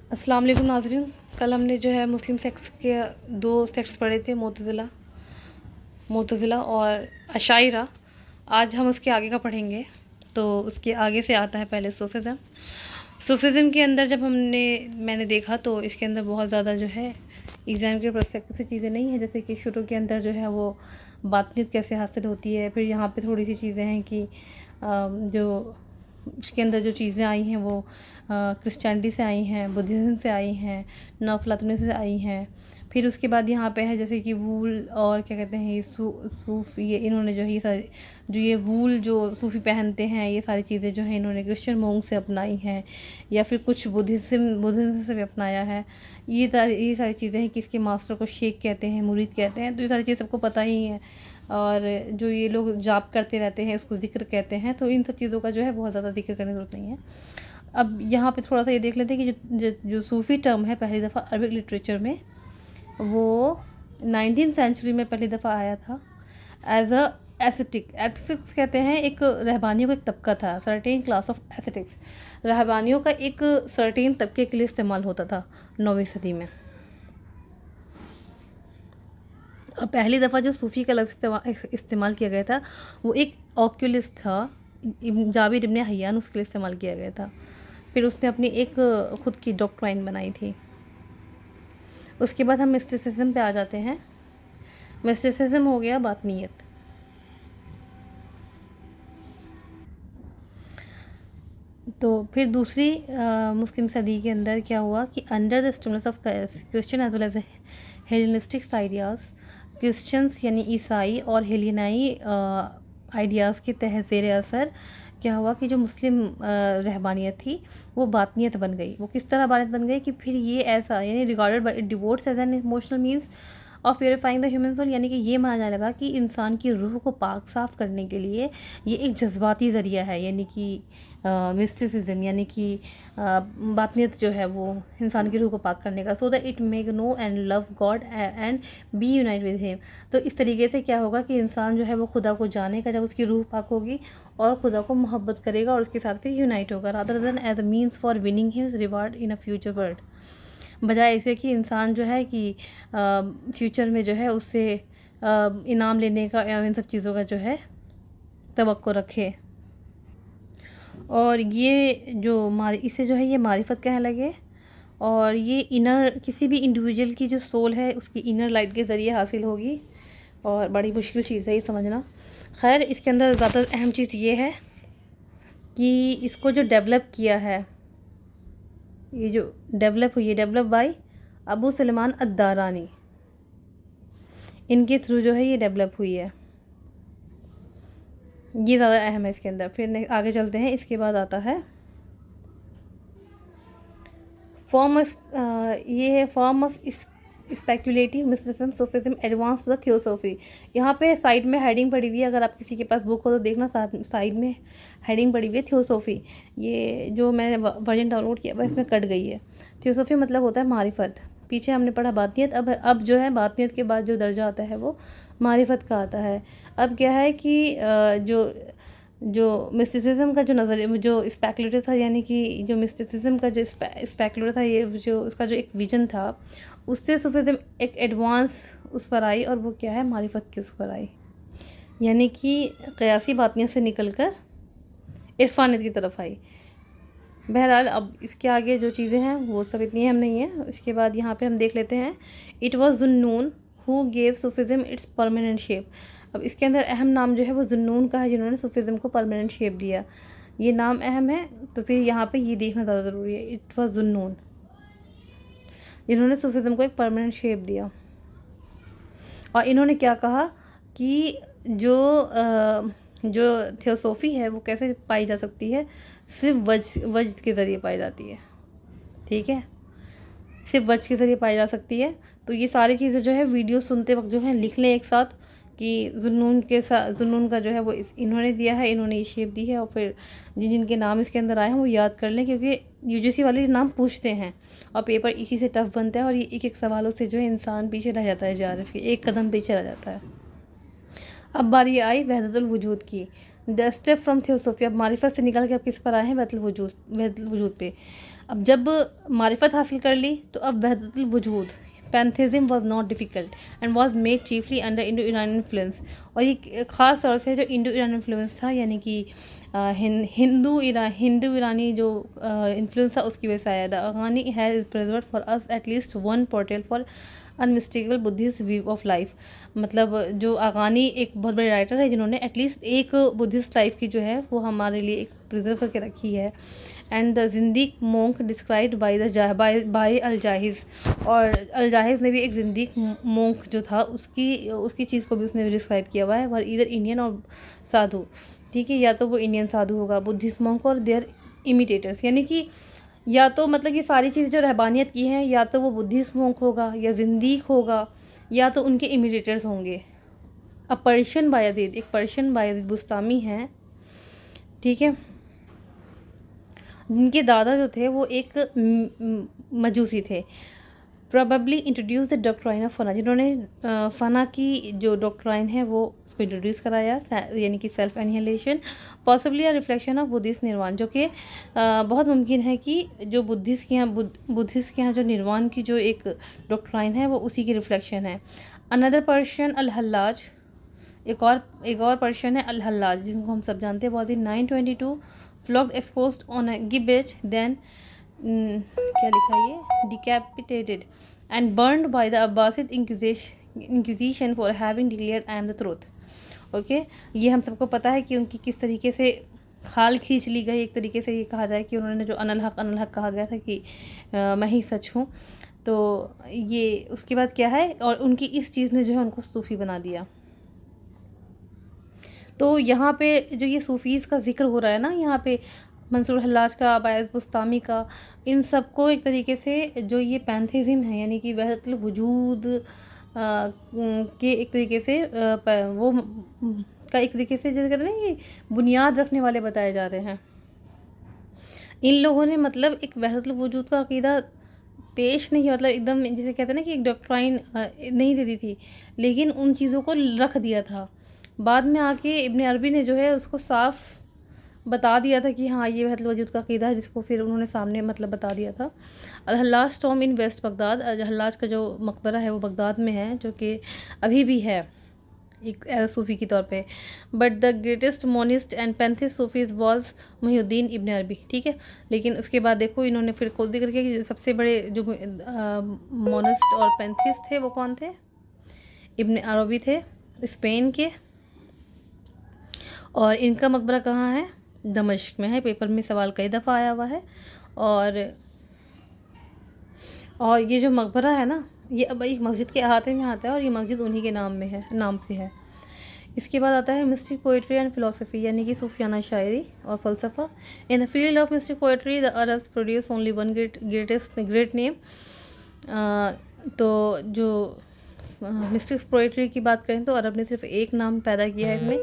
अस्सलाम वालेकुम नाज़रीन। कल हमने जो है मुस्लिम सेक्ट्स के दो सेक्ट्स पढ़े थे, मुतज़िला और अशाइरा। आज हम उसके आगे का पढ़ेंगे। तो उसके आगे से आता है पहले सूफ़िज़्म। सूफ़िज़्म के अंदर जब मैंने देखा तो इसके अंदर बहुत ज़्यादा जो है एग्ज़ाम के पर्सपेक्टिव से चीज़ें नहीं हैं। जैसे कि शुरू के अंदर जो है वो बातनीत कैसे हासिल होती है। फिर यहाँ पे थोड़ी सी चीज़ें हैं कि जो उसके अंदर जो चीज़ें आई हैं वो क्रिश्चियनिटी से आई हैं, बुद्धिज़्म से आई हैं, नौफलातुनी से आई हैं। फिर उसके बाद यहाँ पे है जैसे कि वूल और क्या कहते हैं ये सूफ़, ये इन्होंने जो है ये सारी जो ये वूल जो सूफ़ी पहनते हैं, ये सारी चीज़ें जो हैं इन्होंने क्रिश्चियन मोंग से अपनाई हैं या फिर कुछ बुद्धिज़्म से भी अपनाया है। ये सारी चीज़ें हैं कि इसके मास्टर को शेख कहते हैं, मुरीद कहते हैं। तो ये सारी चीज़ सबको पता ही है। और जो ये लोग जाप करते रहते हैं इसको ज़िक्र कहते हैं। तो इन सब चीज़ों का जो है बहुत ज़्यादा ज़िक्र करने की ज़रूरत नहीं है। अब यहाँ पे थोड़ा सा ये देख लेते हैं कि जो सूफ़ी टर्म है पहली दफ़ा अरबिक लिटरेचर में वो 19th सेंचुरी में पहली दफ़ा आया था एज अ एस्थेटिक्स कहते हैं। एक रहबानियों का एक तबका था, सर्टेन क्लास ऑफ एस्थेटिक्स। रहबानियों का एक सर्टेन तबके के लिए इस्तेमाल होता था 9वीं सदी में। और पहली दफ़ा जो सूफ़ी का लफ्ज़ इस्तेमाल किया गया था वो एक ऑक्यूलिस्ट था, जाबिर इब्ने हय्यान, उसके लिए इस्तेमाल किया गया था। फिर उसने अपनी एक खुद की डॉक्ट्राइन बनाई थी। उसके बाद हम मिस्टिसिज्म पे आ जाते हैं। मिस्टिसिज्म हो गया बातनीयत। तो फिर दूसरी मुस्लिम सदी के अंदर क्या हुआ कि under the stimulus of Christian as well as Hellenistics ideas, Christians यानी ईसाई और हेलेनाई आइडियाज़ के तहत ज़ेर असर क्या हुआ कि जो मुस्लिम रहबानियत थी वो बातनीयत बन गई। वो किस तरह बातनीयत बन गई कि फिर ये ऐसा यानी regarded by devotees as an emotional means of purifying the human soul, यानी कि ये माना जाने लगा कि इंसान की रूह को पाक साफ़ करने के लिए ये एक जज्बाती ज़रिया है। यानी कि मिस्टिसिज्म यानी कि बातनीयत जो है वो इंसान की रूह को पाक करने का, so that it make know and love God and be unite with him. तो इस तरीके से क्या होगा कि इंसान जो है वो खुदा को जानेगा जब उसकी रूह पाक होगी और खुदा को मोहब्बत करेगा और उसके साथ फिर यूनाइट होगा, rather than as a means for winning his reward in a future world. बजाय ऐसे कि इंसान जो है कि फ्यूचर में जो है उससे इनाम लेने का या इन सब चीज़ों का जो है तवक्को रखे। और ये जो इसे जो है ये मारिफत कहने लगे। और ये इनर किसी भी इंडिविजुअल की जो सोल है उसकी इनर लाइट के ज़रिए हासिल होगी। और बड़ी मुश्किल चीज़ है ये समझना। खैर, इसके अंदर ज़्यादा अहम चीज़ ये है कि इसको जो डेवलप किया है, ये जो डेवलप हुई है, डेवलप बाय अबू सुलेमान अद्दारानी, इनके थ्रू जो है ये डेवलप हुई है। ये ज़्यादा अहम है इसके अंदर। फिर आगे चलते हैं। इसके बाद आता है ये है form of speculative mysticism Sufism advance to the theosophy. यहाँ पे साइड में हेडिंग पड़ी हुई है, अगर आप किसी के पास बुक हो तो देखना, साइड में हेडिंग पड़ी हुई है थियोसॉफी। ये जो मैंने वर्जन डाउनलोड किया हुआ इसमें कट गई है। थियोसॉफी मतलब होता है मारिफत। पीछे हमने पढ़ा बातनीयत, अब जो है बातनीयत के बाद जो दर्जा आता है वो मारिफत का आता है। अब क्या है कि जो मिस्टिसिज्म का जो नज़रिया जो स्पेकुलेटिव था, यानी कि जो मिस्टिसिज्म का जो स्पेकुलेटिव था, ये जो उसका जो एक विजन था, उससे सूफिज्म एक एडवांस उस पर आई और वो क्या है मारिफत की उस पर आई। यानी कि क़यासी बातनियत से निकलकर इरफानियत की तरफ आई। बहरहाल अब इसके आगे जो चीज़ें हैं वो सब इतनी अहम नहीं है। इसके बाद यहाँ पे हम देख लेते हैं it was Zunnun who gave Sufism its permanent shape. अब इसके अंदर अहम नाम जो है वो ज़ुन्नून का है, जिन्होंने सूफिज्म को परमानेंट शेप दिया। ये नाम अहम है, तो फिर यहाँ पे ये देखना ज़्यादा ज़रूरी है। इट वॉज ज़ुन्नून, जिन्होंने सूफिज्म को एक परमानेंट शेप दिया। और इन्होंने क्या कहा कि जो थियोसॉफी है वो कैसे पाई जा सकती है, सिर्फ वज्द के ज़रिए पाई जाती है। ठीक है, सिर्फ वज्द के ज़रिए पाई जा सकती है। तो ये सारी चीज़ें जो है वीडियो सुनते वक्त जो है लिख लें एक साथ कि जुनून का जो है वो इन्होंने दिया है, इन्होंने ये शेप दी है। और फिर जिन जिनके नाम इसके अंदर आए हैं वो याद कर लें, क्योंकि यूजीसी वाले नाम पूछते हैं और पेपर इसी से टफ बनता है। और ये एक एक सवालों से जो है इंसान पीछे रह जाता है, JRF के एक कदम पीछे रह जाता है। अब बारी आई वहदतुल वजूद की, द स्टेप फ्रॉम थियोसॉफी। अब मारिफत से निकल के अब किस पर आए हैं, वहदतुल वजूद पे। अब जब मारिफत हासिल कर ली तो अब वहदतुल वजूद pantheism was not difficult and was made chiefly under Indo Irani influence. और ये ख़ास तौर से जो इंडो ईरानी इन्फ्लुएंस था, यानी कि हिंदू ईरानी जो इन्फ्लुएंस था उसकी वजह से आया। The Aghani has preserved for us at least one portal for unmistakable Buddhist view of life. मतलब जो अगानी एक बहुत बड़े राइटर है जिन्होंने एटलीस्ट एक बुद्धिस्ट लाइफ की जो है वो हमारे लिए एक प्रिजर्व करके रखी है। एंड द जिंदीक मोंक डिस्क्राइब्ड बाई अलजाहिज़। और अलजाहिज़ ने भी एक जिंदीक मोंक जो था उसकी चीज़ को भी उसने डिस्क्राइब किया हुआ है। और इधर इंडियन और साधु, ठीक है, या तो वो इंडियन साधु होगा, बुद्धिस्ट मोंक और देयर इमिटेटर्स, यानी कि या तो मतलब ये सारी चीज़ें जो रहबानियत की हैं या तो वो बुद्धिस्ट मोंक होगा या जिंदीक होगा या तो उनके इमिटेटर्स होंगे। अब पर्शियन बायज़ीद, एक पर्शियन बायज़ीद बुस्तामी हैं, ठीक है, जिनके दादा जो थे वो एक मजूसी थे। Probably introduce the doctrine of फना, जिन्होंने फना की जो डॉक्ट्राइन है वो उसको इंट्रोड्यूस कराया, यानी कि self annihilation, possibly a reflection of Buddhist निर्वाण, जो कि बहुत मुमकिन है कि जो बुद्धिस्ट के यहाँ जो निर्वाण की जो एक डॉक्ट्राइन है वो उसी की रिफ्लेक्शन है। अनदर पर्शियन अल हल्लाज, एक और पर्शियन है अल हल्लाज, जिनको हम सब जानते हैं, was in 922 flogged exposed on a gibbet, then क्या लिखा है ये, decapitated and burned by the Abbasid inquisition for having declared I am the truth. Okay, ये हम सबको पता है कि उनकी किस तरीके से खाल खींच ली गई। एक तरीके से ये कहा जाए कि उन्होंने जो अनल हक कहा गया था कि मैं ही सच हूँ, तो ये उसके बाद क्या है, और उनकी इस चीज़ ने जो है उनको सूफ़ी बना दिया। तो यहाँ पे जो ये सूफ़ीज़ का जिक्र हो रहा है ना, यहाँ पे मंसूर हल्लाज का, बायज़ बुस्तामी का, इन सब को एक तरीके से जो ये पैंथेज़म है, यानी कि वहदतुल वजूद के एक तरीके से वो का एक तरीके से जैसे कहते हैं ना, ये बुनियाद रखने वाले बताए जा रहे हैं। इन लोगों ने मतलब एक वहदतुल वजूद का अकीदा पेश नहीं, मतलब एकदम जिसे कहते हैं ना कि एक डॉक्ट्राइन नहीं दे दी थी, लेकिन उन चीज़ों को रख दिया था। बाद में आके इब्न अरबी ने जो है उसको साफ बता दिया था कि हाँ ये वहदतुल वजूद का अकीदा है, जिसको फिर उन्होंने सामने मतलब बता दिया था। अल हल्लाज टॉम इन वेस्ट बगदाद, हल्लाज का जो मकबरा है वो बगदाद में है, जो कि अभी भी है एक सूफ़ी के तौर पे। But the greatest monist and pantheist Sufis was Muhiuddin Ibn Arabi, ठीक है। लेकिन उसके बाद देखो इन्होंने फिर खुद जिक्र किया कि सबसे बड़े जो मोनिस्ट और पैंथिस्ट थे वो कौन थे, इब्न अरबी थे, स्पेन के। और इनका मकबरा कहाँ है, दमिश्क में है। पेपर में सवाल कई दफ़ा आया हुआ है। और ये जो मकबरा है ना, ये अब एक मस्जिद के अहाते में आता है और ये मस्जिद उन्हीं के नाम पे है। इसके बाद आता है मिस्टिक पोइट्री एंड फ़िलासफ़ी, यानी कि सूफियाना शायरी और फ़लसफ़ा। In the field of mystic poetry the Arabs produce only one great name. तो जो मिस्टिक पोइट्री की बात करें तो अरब ने सिर्फ एक नाम पैदा किया है इसमें,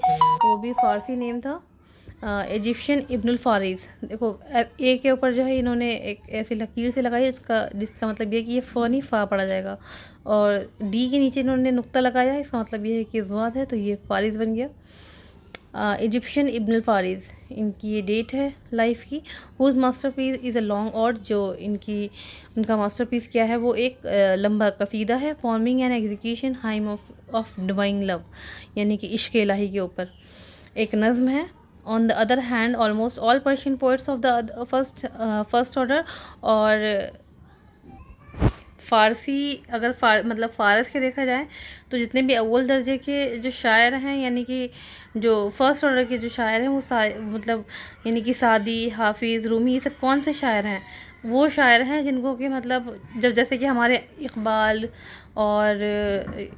वो भी फ़ारसी नेम था, इजिप्शियन इब्नुल फ़ारिज़। देखो ए के ऊपर जो है इन्होंने एक ऐसी लकीर से लगाई जिसका मतलब ये कि ये फ़नी फ़ा पड़ा जाएगा, और डी के नीचे इन्होंने नुक्ता लगाया, इसका मतलब ये है कि ज़ुआद है, तो ये फ़ारिज़ बन गया। इजिप्शियन इब्नुल फ़ारिज़, इनकी ये डेट है लाइफ की। Who's masterpiece is a long odd, जो उनका मास्टरपीस क्या है, वो एक लंबा कसीदा है। Forming an execution hymn of divine love, यानी कि इश्क इलाही के ऊपर एक नज़्म है। On the other hand almost all Persian poets of the first order, और फ़ारसी अगर मतलब फ़ारस के देखा जाए तो जितने भी अव्वल दर्जे के जो शायर हैं, यानी कि जो फर्स्ट ऑर्डर के जो शायर हैं, वो मतलब यानी कि सादी, हाफिज़, रूमी, ये सब कौन से शायर हैं, वो शायर हैं जिनको कि मतलब जब जैसे कि हमारे इकबाल और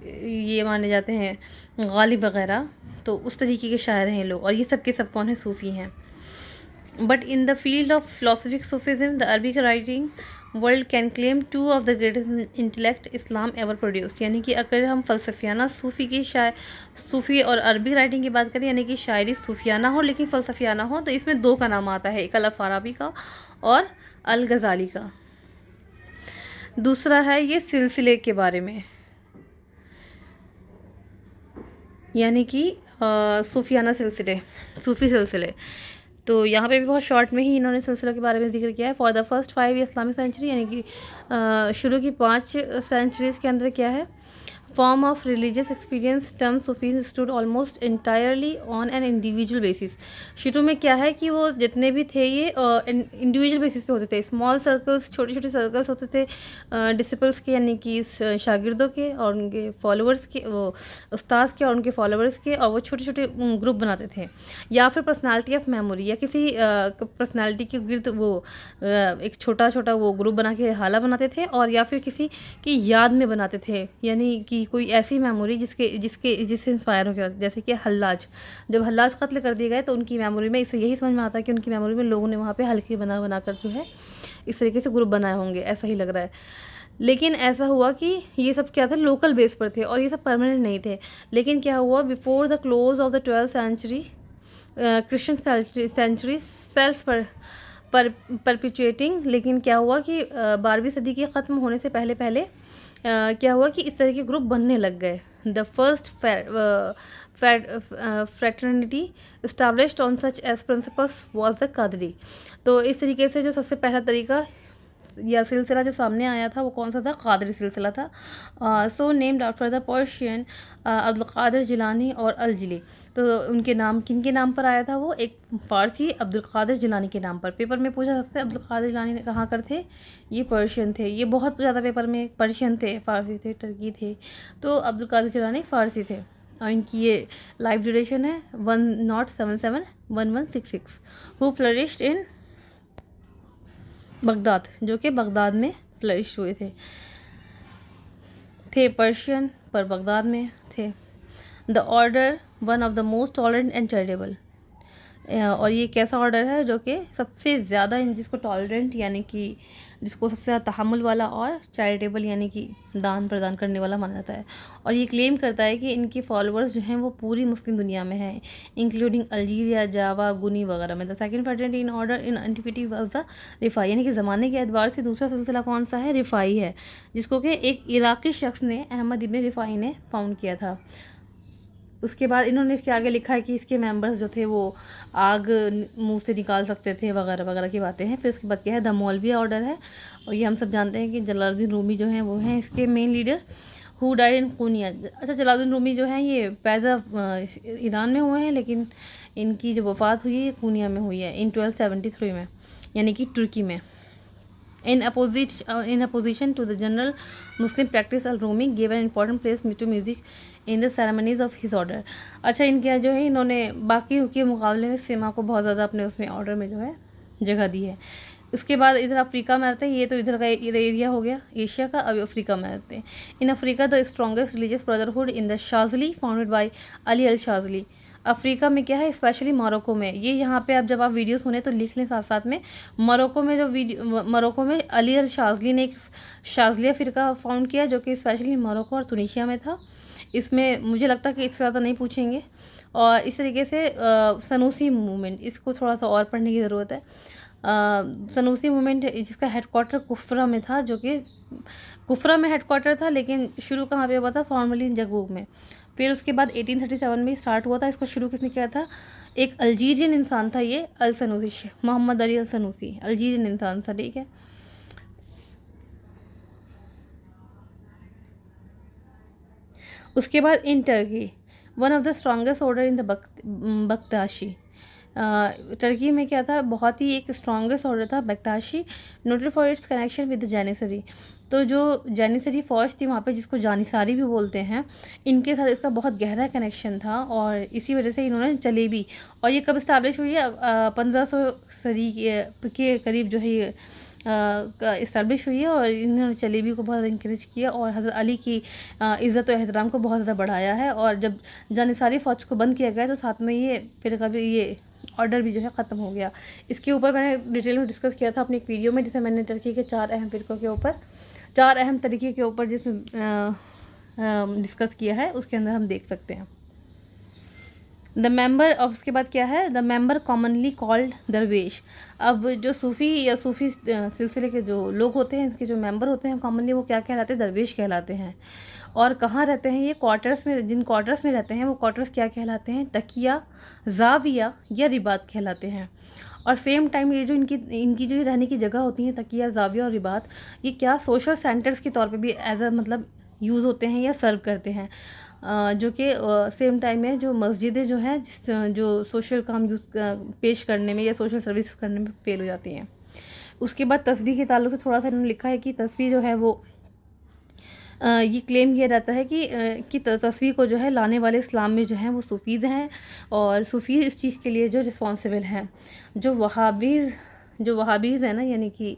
ये माने जाते हैं गालिब वग़ैरह, तो उस तरीके के शायर हैं ये लोग। और ये सब के सब कौन है, सूफ़ी हैं। But in the field of philosophic Sufism the Arabic writing world can claim two of the greatest intellect Islam ever produced, यानी कि अगर हम फ़लसफ़ियाना सूफ़ी और अरबी राइटिंग की बात करें, यानी कि शायरी सूफियाना हो लेकिन फ़लसफ़ियाना हो, तो इसमें दो का नाम आता है, एक अल-फ़ाराबी का और अल गज़ाली का। दूसरा है ये सिलसिले के बारे में, यानी कि सूफियाना सिलसिले, सूफ़ी सिलसिले। तो यहाँ पे भी बहुत शॉर्ट में ही इन्होंने सिलसिला के बारे में जिक्र किया है। For the first 5 Islamic century, यानी कि शुरू की 5 सेंचुरीज़ के अंदर क्या है, form of religious experience term Sufis stood almost entirely on an individual basis. शुरू में क्या है कि वो जितने भी थे ये इंडिविजुअल बेसिस पे होते थे, स्मॉल सर्कल्स, छोटे छोटे सर्कल्स होते थे डिसिपल्स के, यानी कि शागिर्दों के और उनके फॉलोअर्स के, वो उस्ताद के और उनके फॉलोअर्स के, और वो छोटे छोटे ग्रुप बनाते थे, या फिर पर्सनालिटी ऑफ मेमोरी, या किसी पर्सनालिटी के गिर्द वो एक छोटा छोटा वो ग्रुप बना के हाला बनाते थे, और या फिर किसी की याद में बनाते थे, यानी कि कोई ऐसी मेमोरी जिससे इंस्पायर हो गया। जैसे कि हल्लाज, जब हल्लाज कत्ल कर दिए गए तो उनकी मेमोरी में, इससे यही समझ में आता है कि उनकी मेमोरी में लोगों ने वहाँ पे हल्के बना कर जो है इस तरीके से ग्रुप बनाए होंगे, ऐसा ही लग रहा है। लेकिन ऐसा हुआ कि ये सब क्या था, लोकल बेस पर थे और ये सब परमानेंट नहीं थे। लेकिन क्या हुआ, before the close of the 12th century Christian century self perpetuating, लेकिन क्या हुआ कि 12वीं सदी के ख़त्म होने से पहले पहले क्या हुआ कि इस तरह के ग्रुप बनने लग गए। The first fraternity established on such as principles was the Qadri. तो इस तरीके से जो सबसे पहला तरीका या सिलसिला जो सामने आया था वो कौन सा था, कादरी सिलसिला था। So named after the Persian Abdul Qadir Jilani और अल जिली। तो उनके नाम किन के नाम पर आया था, वो एक फ़ारसी अब्दुल कादिर जिलानी के नाम पर। पेपर में पूछा सकता है अब्दुल कादिर जिलानी कहाँ कर थे, ये पर्शियन थे, ये बहुत ज़्यादा पेपर में पर्शियन थे, फ़ारसी थे, टर्की थे, तो अब्दुल कादिर जिलानी फ़ारसी थे। और इनकी ये लाइफ ड्यूरेशन है 1077-1166, हु फ्लरिश्ड इन बगदाद, जो कि बगदाद में फ्लरिश हुए थे पर्शियन पर बगदाद में थे। The order one of the most tolerant and charitable, और ये कैसा ऑर्डर है जो कि सबसे ज़्यादा जिसको टॉलरेंट यानी कि जिसको सबसे ज़्यादा तहम्मुल वाला, और चैरिटेबल यानी कि दान प्रदान करने वाला माना जाता है। और ये क्लेम करता है कि इनके फॉलोअर्स जो हैं वो पूरी मुस्लिम दुनिया में हैं, इंक्लूडिंग अल्जीरिया, जावा, गुनी वगैरह में। The second fraternity in order in antiquity was the रिफाई, यानी कि ज़माने के एतबार से दूसरा सिलसिला कौन सा है, रिफाई है, जिसको कि एक इराक़ी शख्स ने, अहमद इब्न रिफाई ने फाउंड किया था। उसके बाद इन्होंने इसके आगे लिखा है कि इसके मेंबर्स जो थे वो आग मुंह से निकाल सकते थे वगैरह वगैरह की बातें हैं। फिर उसके बाद क्या है, द मौलविया ऑर्डर है, और ये हम सब जानते हैं कि जलालुद्दीन रूमी जो हैं वो हैं इसके main leader, who died in Konya. अच्छा, जलालुद्दीन रूमी जो हैं ये पैदा ईरान में हुए हैं, लेकिन इनकी जो वफ़ात हुई है कोनिया में हुई है इन 1273 में, यानी कि तुर्की में। In opposition to the general Muslim practice, al-Rumi gave an important place to music in the ceremonies of his order। अच्छा, इनके जो है इन्होंने बाकी के मुकाबले में सिमा को बहुत ज़्यादा अपने उसमें ऑर्डर में जो है जगह दी है। उसके बाद इधर अफ्रीका में आते हैं, ये तो इधर का एरिया हो गया एशिया का, अब अफ्रीका में आते हैं। In Africa the strongest religious brotherhood in the Shadhili founded by Ali al Shadhili. Africa में क्या है, स्पेशली मोरक्को में, ये यहाँ पे अब जब आप वीडियो सुने तो लिख लें साथ साथ में, मोरक्को में जो मोरक्को में अली अल शाजली ने एक शाजलिया फ़िरका फाउंड किया जो कि स्पेशली मोरक्को और तुनीशिया में था। इसमें मुझे लगता है कि इससे ज़्यादा नहीं पूछेंगे। और इस तरीके से सनूसी मूवमेंट, इसको थोड़ा सा और पढ़ने की ज़रूरत है। सनूसी मूवमेंट जिसका हेडक्वार्टर कुफ्रा में था, जो कि कुफ्रा में हेडक्वार्टर था, लेकिन शुरू कहाँ पे हुआ था, फॉर्मली जगूब में। फिर उसके बाद 1837 में स्टार्ट हुआ था। इसको शुरू किसने किया था, एक अल्जीरियन इंसान था, ये Al Sanusi, Mohammed Ali Al Sanusi, Algerian इंसान था, ठीक है। उसके बाद in Turkey one of the strongest order in the Bakhtashi. Turkey में क्या था, बहुत ही एक स्ट्रॉन्गेस्ट ऑर्डर था Bakhtashi, noted for its connection with the Janissary. तो जो जैनिसरी फ़ौज थी वहाँ पे, जिसको जानिसारी भी बोलते हैं, इनके साथ इसका बहुत गहरा कनेक्शन था, और इसी वजह से इन्होंने जलेबी, और ये कब इस्टेब्लिश हुई है, 1500 सदी के करीब जो है ये इस्टेब्लिश हुई है, और इन्होंने जलेबी को बहुत इंकरेज किया और हज़रत अली की इज़्ज़त और एहतराम को बहुत ज़्यादा बढ़ाया है। और जब जानिसारी फ़ौज को बंद किया गया तो साथ में ये फिर कभी ये ऑर्डर भी जो है ख़त्म हो गया। इसके ऊपर मैंने डिटेल में डिस्कस किया था अपनी एक वीडियो में, जिसे मैंने टर्की के 4 अहम फ़िरक़ों के ऊपर, 4 अहम तरीके के ऊपर जिसमें डिस्कस किया है, उसके अंदर हम देख सकते हैं। द मेंबर, और उसके बाद क्या है, द मेंबर कॉमनली कॉल्ड दरवेश। अब जो सूफ़ी या सूफ़ी सिलसिले के जो लोग होते हैं, इसके जो मेंबर होते हैं कॉमनली, वो क्या कहलाते हैं, दरवेश कहलाते हैं। और कहाँ रहते हैं ये? क्वार्टर्स में। जिन क्वार्टर्स में रहते हैं वो क्वार्टर्स क्या कहलाते हैं? तकिया, जाविया या रिबात कहलाते हैं। और सेम टाइम ये जो इनकी इनकी जो रहने की जगह होती है, तकिया, जाविया और रिबात, ये क्या सोशल सेंटर्स के तौर पे भी एज अ मतलब यूज़ होते हैं या सर्व करते हैं। जो कि सेम टाइम में जो मस्जिदें जो हैं जो सोशल काम यूज़ पेश करने में या सोशल सर्विस करने में फेल हो जाती हैं। उसके बाद तस्बीह के ताल्लुक से थोड़ा सा इन्होंने लिखा है कि तस्बीह जो है वो ये क्लेम किया जाता है कि तस्वीर को जो है लाने वाले इस्लाम में जो हैं वो सूफ़ीज़ हैं, और सूफ़ी इस चीज़ के लिए जो रिस्पॉन्सिबल हैं। जो वहाबीज़ हैं ना, यानी कि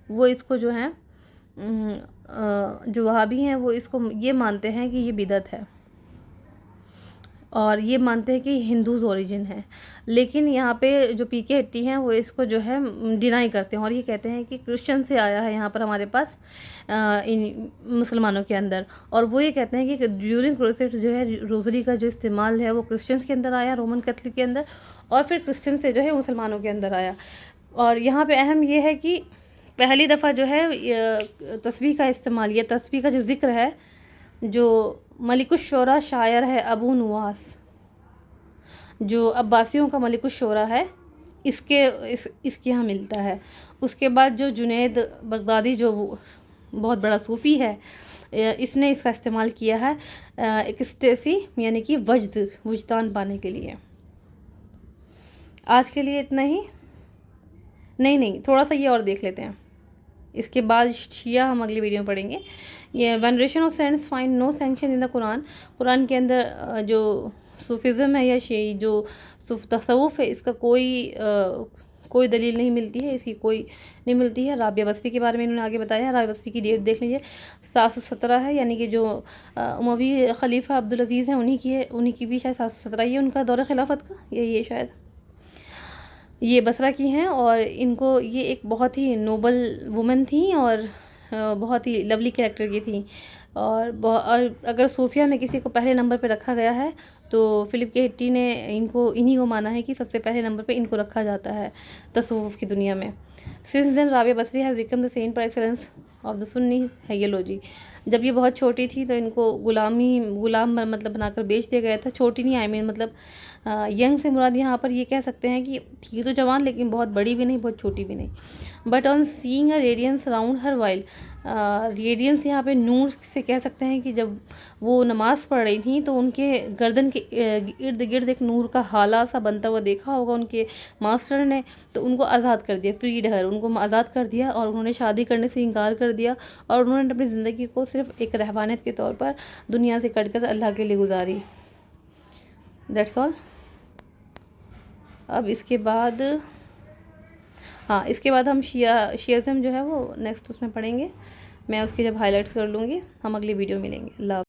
वो इसको जो हैं जो वहाबी हैं वो इसको ये मानते हैं कि ये बिदअत है, और ये मानते हैं कि हिंदूज़ ओरिजिन है। लेकिन यहाँ पे जो PK80 हैं वो इसको जो है डिनाई करते हैं, और ये कहते हैं कि क्रिश्चियन से आया है यहाँ पर हमारे पास इन मुसलमानों के अंदर। और वो ये कहते हैं कि ड्यूरिंग क्रूसेड जो है रोज़री का जो इस्तेमाल है वो क्रिश्चियंस के अंदर आया, रोमन कैथलिक के अंदर, और फिर क्रिश्चियन से जो है मुसलमानों के अंदर आया। और यहाँ पे अहम ये है कि पहली दफ़ा जो है तस्बीह का इस्तेमाल, या तस्बीह का जो ज़िक्र है, जो मलिकुश्शोरा शायर है अबू नुवास, जो अब्बासियों का मलिकुश्शोरा है, इसके यहाँ मिलता है। उसके बाद जो जुनैद बगदादी जो बहुत बड़ा सूफ़ी है, इसने इसका इस्तेमाल किया है एक्सटेसी यानी कि वजदान पाने के लिए। आज के लिए इतना ही। नहीं, थोड़ा सा ये और देख लेते हैं, इसके बाद शिया हम अगली वीडियो में पढ़ेंगे। ये veneration of saints find no sanction in the Quran. Quran के अंदर जो सूफिज़म है या जो तसव्वुफ़ है, इसका कोई दलील नहीं मिलती है, इसकी कोई नहीं मिलती है। राबिया बसरी के बारे में इन्होंने आगे बताया। राबिया बसरी की डेट देख लीजिए, 717 है, यानी कि जो उमवी खलीफा अब्दुल अज़ीज़ हैं उन्हीं की भी शायद 717 ही है उनका दौर खिलाफत का, यही है शायद। ये बसरा की हैं, और इनको ये एक बहुत ही नोबल वुमन थी, और बहुत ही लवली कैरेक्टर की थी। और अगर सूफिया में किसी को पहले नंबर पे रखा गया है तो फिलिप के80 ने इन्हीं को माना है कि सबसे पहले नंबर पे इनको रखा जाता है तसव्वुफ़ की दुनिया में। Since then Rabia Basri has become the saint par excellence of the Sunni hagiology. जब ये बहुत छोटी थी तो इनको गुलाम मतलब बनाकर बेच दिया गया था। छोटी नहीं, आई मीन मतलब यंग से मुराद यहाँ पर ये कह सकते हैं कि थी तो जवान, लेकिन बहुत बड़ी भी नहीं, बहुत छोटी भी नहीं। But on seeing a radiance around her while, radiance यहाँ पे नूर से कह सकते हैं कि जब वो नमाज़ पढ़ रही थी तो उनके गर्दन के इर्द गिर्द एक नूर का हाला सा बनता हुआ देखा होगा उनके मास्टर ने, तो उनको आज़ाद कर दिया, फ्रीड हर, उनको आज़ाद कर दिया, और उन्होंने शादी करने से इनकार कर दिया, और उन्होंने अपनी ज़िंदगी को सिर्फ एक रहबानियत के तौर पर दुनिया से कट कर अल्लाह के लिए गुजारी। That's all. अब इसके बाद इसके बाद हम शियाज़म जो है वो नेक्स्ट उसमें पढ़ेंगे। मैं उसके जब हाइलाइट्स कर लूँगी, हम अगली वीडियो मिलेंगे। अल्लाह।